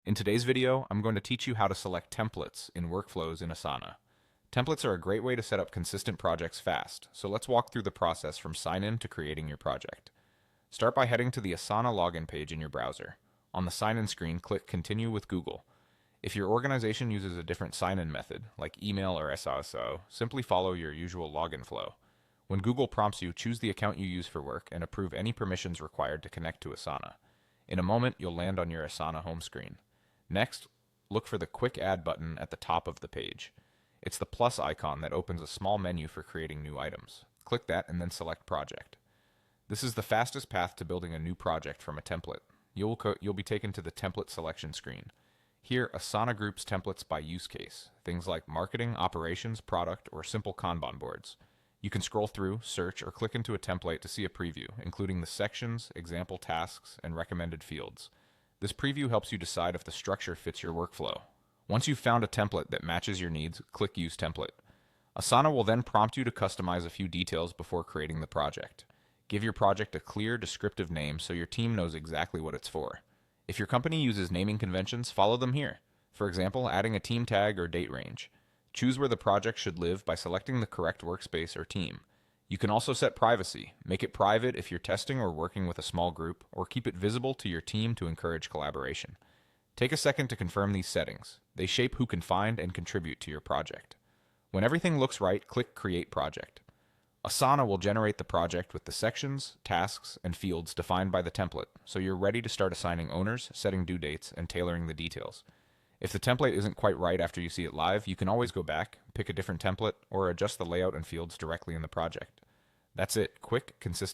In today's video, I'm going to teach you how to select templates in workflows in Asana. Templates are a great way to set up consistent projects fast, so let's walk through the process from sign-in to creating your project. Start by heading to the Asana login page in your browser. On the sign-in screen, click Continue with Google. If your organization uses a different sign-in method, like email or SSO, simply follow your usual login flow. When Google prompts you, choose the account you use for work and approve any permissions required to connect to Asana. In a moment, you'll land on your Asana home screen. Next, look for the Quick Add button at the top of the page. It's the plus icon that opens a small menu for creating new items. Click that and then select Project. This is the fastest path to building a new project from a template. You'll be taken to the template selection screen. Here, Asana groups templates by use case, things like marketing, operations, product, or simple Kanban boards. You can scroll through, search, or click into a template to see a preview, including the sections, example tasks, and recommended fields. This preview helps you decide if the structure fits your workflow. Once you've found a template that matches your needs, click Use Template. Asana will then prompt you to customize a few details before creating the project. Give your project a clear, descriptive name so your team knows exactly what it's for. If your company uses naming conventions, follow them here. For example, adding a team tag or date range. Choose where the project should live by selecting the correct workspace or team. You can also set privacy. Make it private if you're testing or working with a small group, or keep it visible to your team to encourage collaboration. Take a second to confirm these settings. They shape who can find and contribute to your project. When everything looks right, click Create Project. Asana will generate the project with the sections, tasks, and fields defined by the template, so you're ready to start assigning owners, setting due dates, and tailoring the details. If the template isn't quite right after you see it live, you can always go back, pick a different template, or adjust the layout and fields directly in the project. That's it. Quick, consistent.